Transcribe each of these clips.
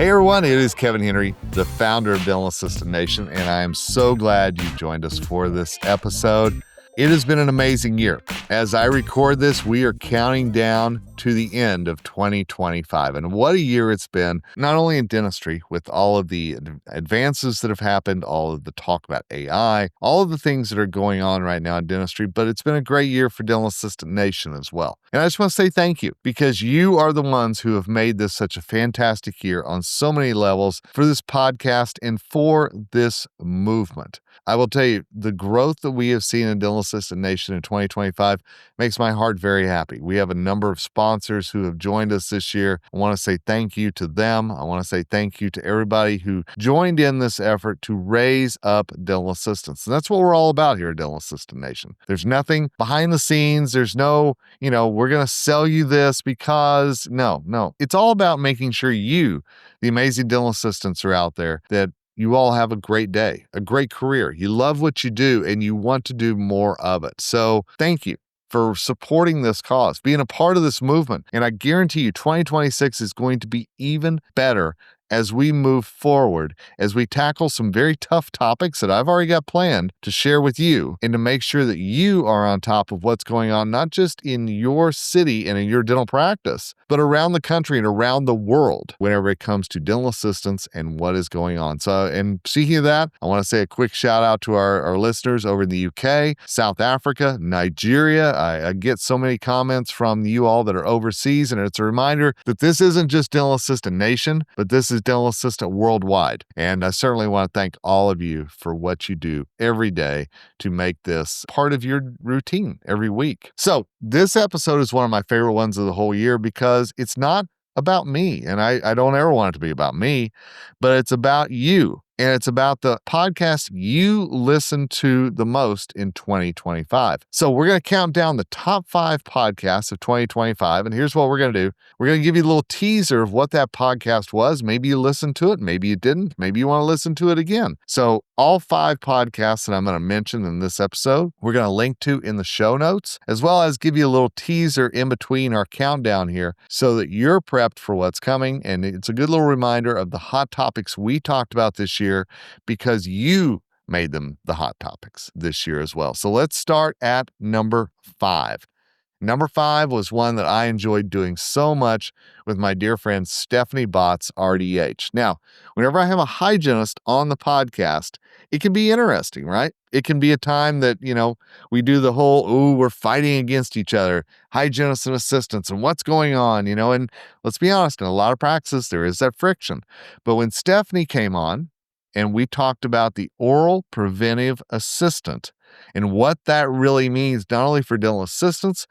Hey everyone, it is Kevin Henry, the founder of Dental Assistant Nation, and I am so glad you joined us for this episode. It has been an amazing year. As I record this, we are counting down to the end of 2025. And what a year it's been, not only in dentistry, with all of the advances that have happened, all of the talk about AI, all of the things that are going on right now in dentistry, but it's been a great year for Dental Assistant Nation as well. And I just want to say thank you, because you are the ones who have made this such a fantastic year on so many levels for this podcast and for this movement. I will tell you, the growth that we have seen in Dental Assistant Nation in 2025 makes my heart very happy. We have a number of sponsors who have joined us this year. I want to say thank you to them. I want to say thank you to everybody who joined in this effort to raise up dental assistants. And that's what we're all about here at Dental Assistant Nation. There's nothing behind the scenes. There's no, we're going to sell you this because no. It's all about making sure you, the amazing dental assistants, are out there, that you all have a great day, a great career. You love what you do and you want to do more of it. So thank you for supporting this cause, being a part of this movement. And I guarantee you 2026 is going to be even better as we move forward, as we tackle some very tough topics that I've already got planned to share with you, and to make sure that you are on top of what's going on, not just in your city and in your dental practice, but around the country and around the world whenever it comes to dental assistants and what is going on. So, and speaking of that, I want to say a quick shout out to our listeners over in the UK, South Africa, Nigeria. I get so many comments from you all that are overseas, and it's a reminder that this isn't just Dental Assistant Nation, but this is Dental Assistant worldwide. And I certainly want to thank all of you for what you do every day to make this part of your routine every week. So this episode is one of my favorite ones of the whole year, because it's not about me, and I don't ever want it to be about me, but it's about you. And it's about the podcast you listen to the most in 2025. So we're going to count down the top 5 podcasts of 2025. And here's what we're going to do. We're going to give you a little teaser of what that podcast was. Maybe you listened to it. Maybe you didn't. Maybe you want to listen to it again. So all 5 podcasts that I'm going to mention in this episode, we're going to link to in the show notes, as well as give you a little teaser in between our countdown here so that you're prepped for what's coming. And it's a good little reminder of the hot topics we talked about this year, because you made them the hot topics this year as well. So let's start at number 5. Number 5 was one that I enjoyed doing so much with my dear friend Stephanie Botts, RDH. Now, whenever I have a hygienist on the podcast, it can be interesting, right? It can be a time that, we do the whole, we're fighting against each other, hygienists and assistants, and what's going on, and let's be honest, in a lot of practices, there is that friction. But when Stephanie came on, and we talked about the Oral Preventive Assistant and what that really means, not only for dental assistants,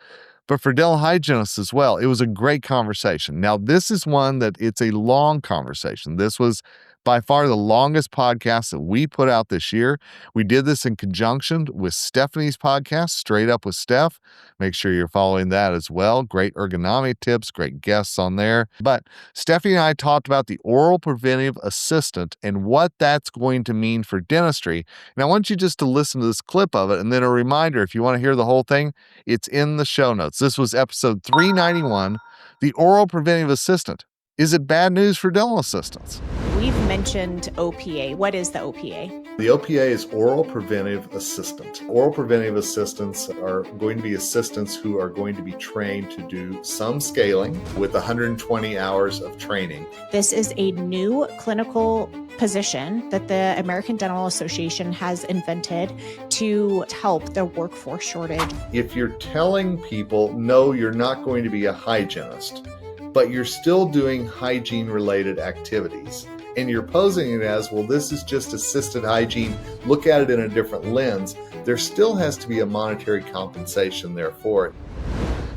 but for dental hygienists as well. It was a great conversation. Now, this is one that it's a long conversation. This was by far the longest podcast that we put out this year. We did this in conjunction with Stephanie's podcast, Straight Up with Steph. Make sure you're following that as well. Great ergonomic tips, great guests on there. But Stephanie and I talked about the Oral Preventive Assistant and what that's going to mean for dentistry. And I want you just to listen to this clip of it. And then a reminder, if you want to hear the whole thing, it's in the show notes. This was episode 391, the Oral Preventive Assistant. Is it bad news for dental assistants? We've mentioned OPA. What is the OPA? The OPA is Oral Preventive Assistant. Oral Preventive Assistants are going to be assistants who are going to be trained to do some scaling with 120 hours of training. This is a new clinical position that the American Dental Association has invented to help the workforce shortage. If you're telling people, no, you're not going to be a hygienist, but you're still doing hygiene-related activities, and you're posing it as, well, this is just assisted hygiene, look at it in a different lens, there still has to be a monetary compensation there for it.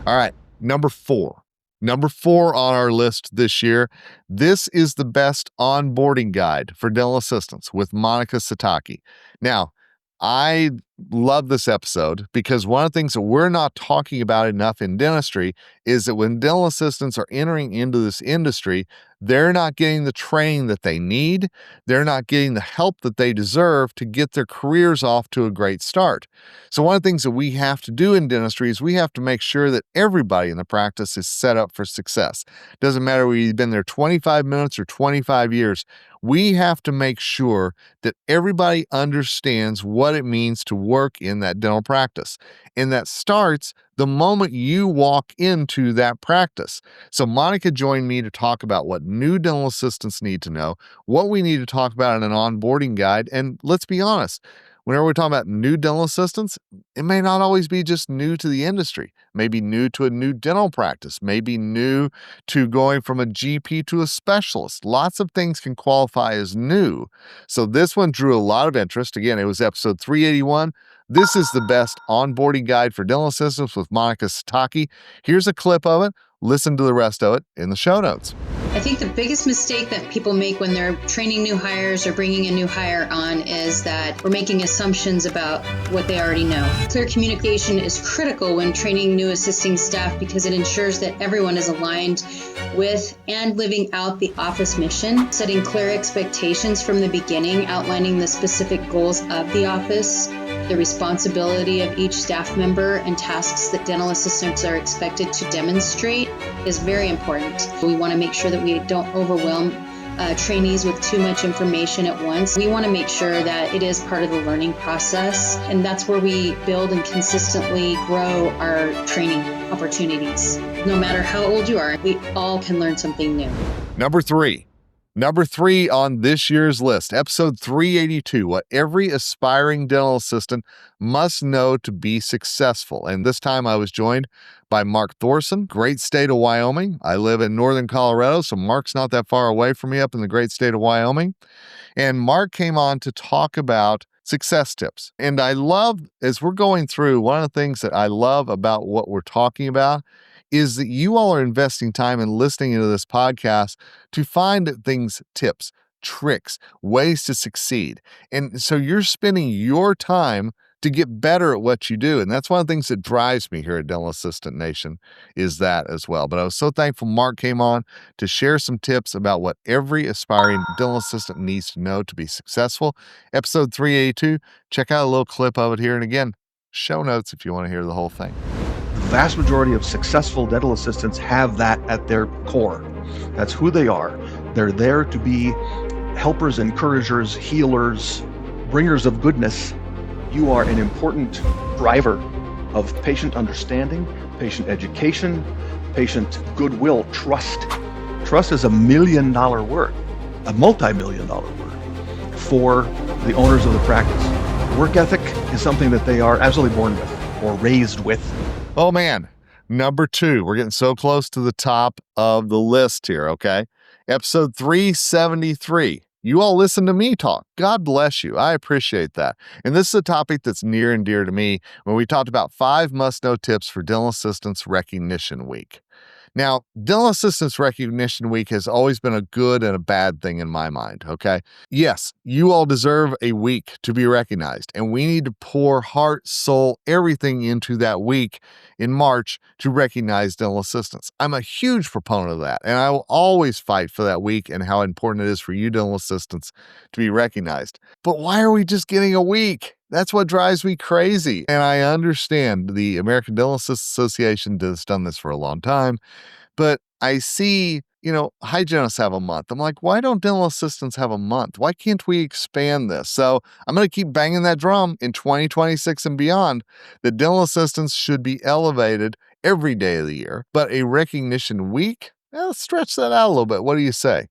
All right, number 4. Number 4 on our list this year. This is the best onboarding guide for dental assistants with Monica Sataki. Now, I love this episode because one of the things that we're not talking about enough in dentistry is that when dental assistants are entering into this industry, they're not getting the training that they need. They're not getting the help that they deserve to get their careers off to a great start. So one of the things that we have to do in dentistry is we have to make sure that everybody in the practice is set up for success. Doesn't matter whether you've been there 25 minutes or 25 years. We have to make sure that everybody understands what it means to work in that dental practice. And that starts the moment you walk into that practice. So Monica joined me to talk about what new dental assistants need to know, what we need to talk about in an onboarding guide. And let's be honest, whenever we're talking about new dental assistants, it may not always be just new to the industry, maybe new to a new dental practice, maybe new to going from a GP to a specialist. Lots of things can qualify as new. So this one drew a lot of interest. Again, it was episode 381. This is the best onboarding guide for dental assistants with Monica Sataki. Here's a clip of it. Listen to the rest of it in the show notes. I think the biggest mistake that people make when they're training new hires or bringing a new hire on is that we're making assumptions about what they already know. Clear communication is critical when training new assisting staff because it ensures that everyone is aligned with and living out the office mission, setting clear expectations from the beginning, outlining the specific goals of the office, the responsibility of each staff member, and tasks that dental assistants are expected to demonstrate is very important. We want to make sure that we don't overwhelm trainees with too much information at once. We want to make sure that it is part of the learning process, and that's where we build and consistently grow our training opportunities. No matter how old you are, we all can learn something new. Number three on this year's list, episode 382, what every aspiring dental assistant must know to be successful. And this time I was joined by Mark Thorson, great state of Wyoming. I live in northern Colorado, so Mark's not that far away from me up in the great state of Wyoming. And Mark came on to talk about success tips. And I love, as we're going through, one of the things that I love about what we're talking about is that you all are investing time in listening into this podcast to find things, tips, tricks, ways to succeed. And so you're spending your time to get better at what you do. And that's one of the things that drives me here at Dental Assistant Nation is that as well. But I was so thankful Mark came on to share some tips about what every aspiring dental assistant needs to know to be successful. Episode 382, check out a little clip of it here. And again, show notes if you want to hear the whole thing. The vast majority of successful dental assistants have that at their core. That's who they are. They're there to be helpers, encouragers, healers, bringers of goodness. You are an important driver of patient understanding, patient education, patient goodwill, trust. Trust is $1 million word, a multi-million-dollar word for the owners of the practice. Work ethic is something that they are absolutely born with or raised with. Oh man, number 2. We're getting so close to the top of the list here, okay? Episode 373. You all listen to me talk. God bless you. I appreciate that. And this is a topic that's near and dear to me when we talked about 5 must-know tips for Dental Assistants Recognition Week. Now, Dental Assistants Recognition Week has always been a good and a bad thing in my mind, okay? Yes, you all deserve a week to be recognized, and we need to pour heart, soul, everything into that week in March to recognize dental assistants. I'm a huge proponent of that, and I will always fight for that week and how important it is for you dental assistants to be recognized. But why are we just getting a week? That's what drives me crazy. And I understand the American Dental Assistants Association has done this for a long time, but I see, hygienists have a month. I'm like, why don't dental assistants have a month? Why can't we expand this? So I'm going to keep banging that drum in 2026 and beyond that dental assistants should be elevated every day of the year, but a recognition week, let's stretch that out a little bit. What do you say?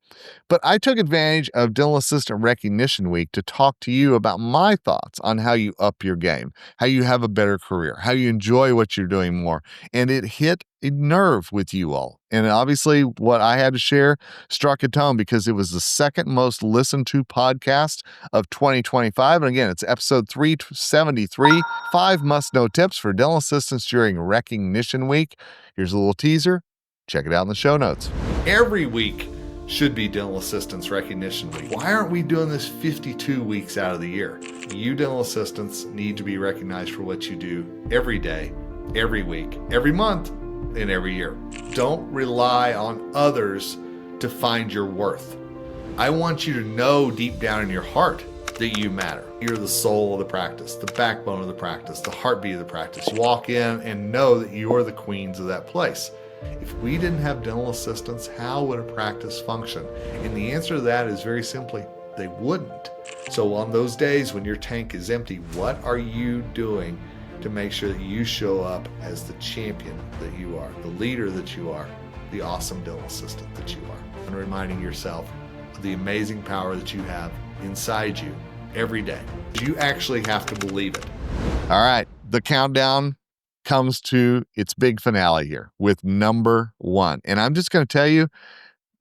But I took advantage of Dental Assistant Recognition Week to talk to you about my thoughts on how you up your game, how you have a better career, how you enjoy what you're doing more. And it hit a nerve with you all. And obviously what I had to share struck a tone because it was the second most listened to podcast of 2025. And again, it's episode 373, 5 must-know tips for dental assistants during Recognition Week. Here's a little teaser. Check it out in the show notes. Every week, should be Dental Assistants Recognition Week. Why aren't we doing this 52 weeks out of the year? You dental assistants need to be recognized for what you do every day, every week, every month, and every year. Don't rely on others to find your worth. I want you to know deep down in your heart that you matter. You're the soul of the practice, the backbone of the practice, the heartbeat of the practice. Walk in and know that you're the queens of that place. If we didn't have dental assistants, how would a practice function? And the answer to that is very simply, they wouldn't. So on those days when your tank is empty, what are you doing to make sure that you show up as the champion that you are, the leader that you are, the awesome dental assistant that you are? And reminding yourself of the amazing power that you have inside you every day. You actually have to believe it. All right, the countdown comes to its big finale here with number one. And I'm just going to tell you,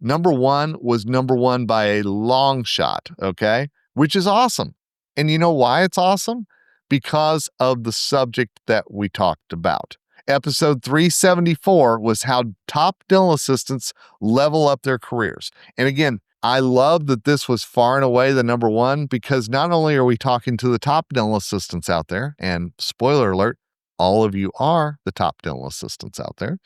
number one was number one by a long shot, okay? Which is awesome. And you know why it's awesome? Because of the subject that we talked about. Episode 374 was how top dental assistants level up their careers. And again, I love that this was far and away the number one, because not only are we talking to the top dental assistants out there, and spoiler alert, all of you are the top dental assistants out there,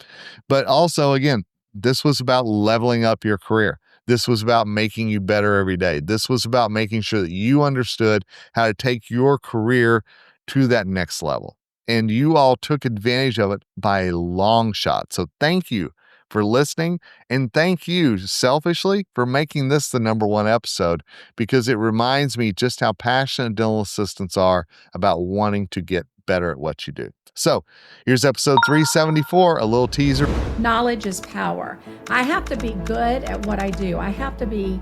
but also, again, this was about leveling up your career. This was about making you better every day. This was about making sure that you understood how to take your career to that next level. And you all took advantage of it by a long shot. So thank you for listening. And thank you selfishly for making this the number one episode, because it reminds me just how passionate dental assistants are about wanting to get better at what you do. So here's episode 374, a little teaser. Knowledge is power. I have to be good at what I do. I have to be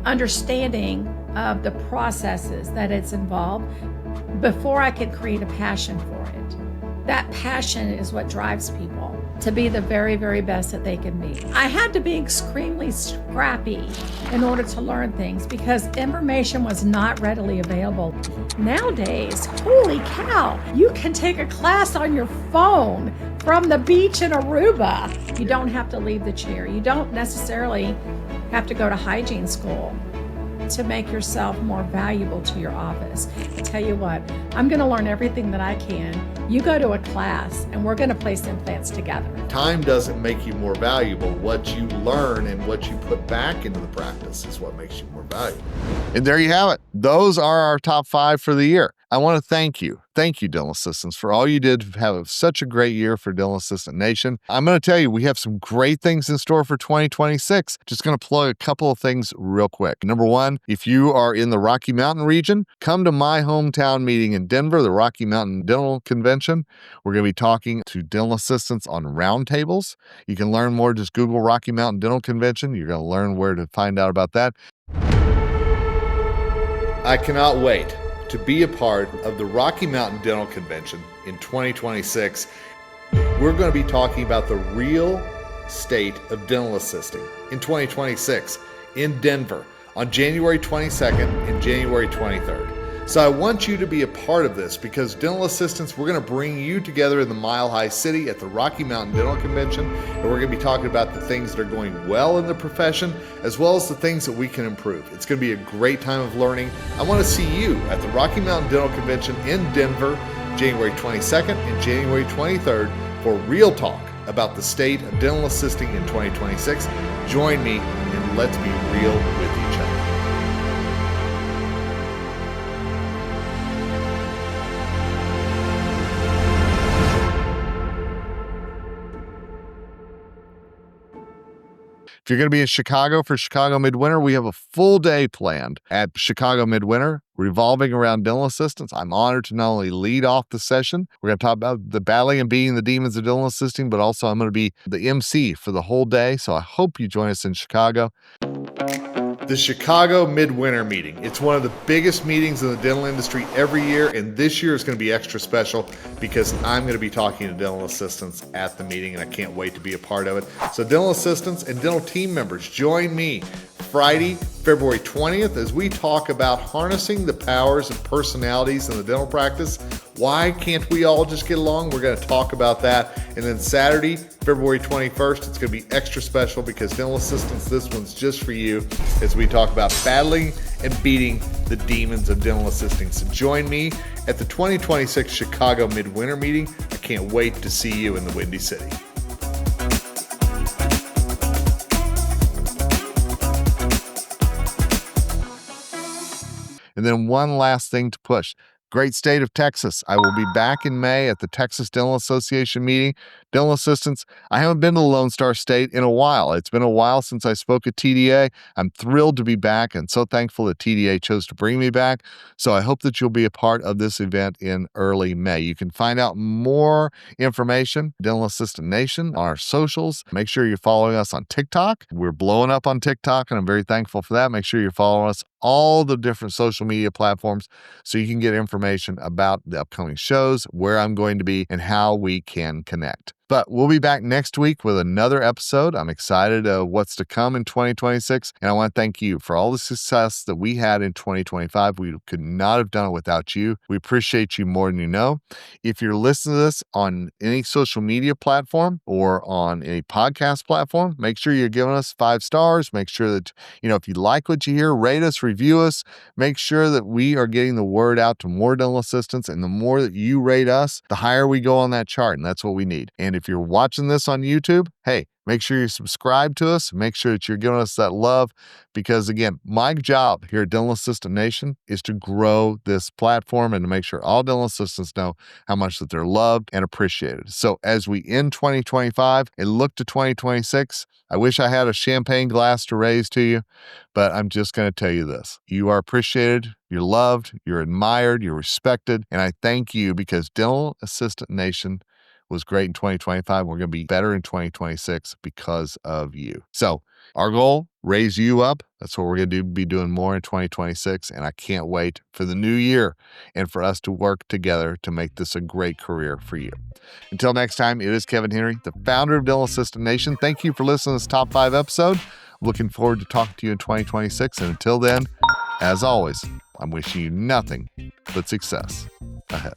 understanding of the processes that it's involved before I can create a passion for it. That passion is what drives people to be the very, very best that they can be. I had to be extremely scrappy in order to learn things because information was not readily available. Nowadays, holy cow, you can take a class on your phone from the beach in Aruba. You don't have to leave the chair. You don't necessarily have to go to hygiene school to make yourself more valuable to your office. I tell you what, I'm going to learn everything that I can. You go to a class and we're going to place implants together. Time doesn't make you more valuable. What you learn and what you put back into the practice is what makes you more valuable. And there you have it. Those are our top 5 for the year. I want to thank you. Thank you, dental assistants, for all you did to have such a great year for Dental Assistant Nation. I'm going to tell you, we have some great things in store for 2026. Just going to plug a couple of things real quick. Number one, if you are in the Rocky Mountain region, come to my hometown meeting in Denver, the Rocky Mountain Dental Convention. We're going to be talking to dental assistants on roundtables. You can learn more. Just Google Rocky Mountain Dental Convention. You're going to learn where to find out about that. I cannot wait to be a part of the Rocky Mountain Dental Convention in 2026. We're going to be talking about the real state of dental assisting in 2026 in Denver on January 22nd and January 23rd. So I want you to be a part of this because dental assistants, we're going to bring you together in the Mile High City at the Rocky Mountain Dental Convention, and we're going to be talking about the things that are going well in the profession as well as the things that we can improve. It's going to be a great time of learning. I want to see you at the Rocky Mountain Dental Convention in Denver, January 22nd and January 23rd for real talk about the state of dental assisting in 2026. Join me and let's be real with each other. If you're going to be in Chicago for Chicago Midwinter, we have a full day planned at Chicago Midwinter revolving around dental assistants. I'm honored to not only lead off the session, we're going to talk about the battling and beating the demons of dental assisting, but also I'm going to be the MC for the whole day. So I hope you join us in Chicago. The Chicago Midwinter Meeting. It's one of the biggest meetings in the dental industry every year, and this year is going to be extra special because I'm going to be talking to dental assistants at the meeting, and I can't wait to be a part of it. So dental assistants and dental team members, join me Friday, February 20th, as we talk about harnessing the powers and personalities in the dental practice Why can't we all just get along? We're going to talk about that. And then Saturday, February 21st, it's going to be extra special because dental assistants, this one's just for you as we talk about battling and beating the demons of dental assisting. So join me at the 2026 Chicago Midwinter Meeting. I can't wait to see you in the Windy City. And then one last thing to push. Great state of Texas. I will be back in May at the Texas Dental Association meeting. Dental assistants, I haven't been to the Lone Star State in a while. It's been a while since I spoke at TDA. I'm thrilled to be back and so thankful that TDA chose to bring me back. So I hope that you'll be a part of this event in early May. You can find out more information, Dental Assistant Nation, on our socials. Make sure you're following us on TikTok. We're blowing up on TikTok, and I'm very thankful for that. Make sure you're following us all the different social media platforms so you can get information about the upcoming shows, where I'm going to be, and how we can connect. But we'll be back next week with another episode. I'm excited what's to come in 2026. And I want to thank you for all the success that we had in 2025. We could not have done it without you. We appreciate you more than you know. If you're listening to this on any social media platform or on any podcast platform, make sure you're giving us 5 stars. Make sure that, if you like what you hear, rate us, review us. Make sure that we are getting the word out to more dental assistants. And the more that you rate us, the higher we go on that chart. And that's what we need. And if you're watching this on YouTube, hey, make sure you subscribe to us. Make sure that you're giving us that love because, again, my job here at Dental Assistant Nation is to grow this platform and to make sure all dental assistants know how much that they're loved and appreciated. So as we end 2025 and look to 2026, I wish I had a champagne glass to raise to you, but I'm just going to tell you this. You are appreciated, you're loved, you're admired, you're respected, and I thank you because Dental Assistant Nation was great in 2025. We're going to be better in 2026 because of you. So our goal, raise you up. That's what we're going to be doing more in 2026. And I can't wait for the new year and for us to work together to make this a great career for you. Until next time, it is Kevin Henry, the founder of Dental Assistant Nation. Thank you for listening to this Top 5 episode. I'm looking forward to talking to you in 2026. And until then, as always, I'm wishing you nothing but success ahead.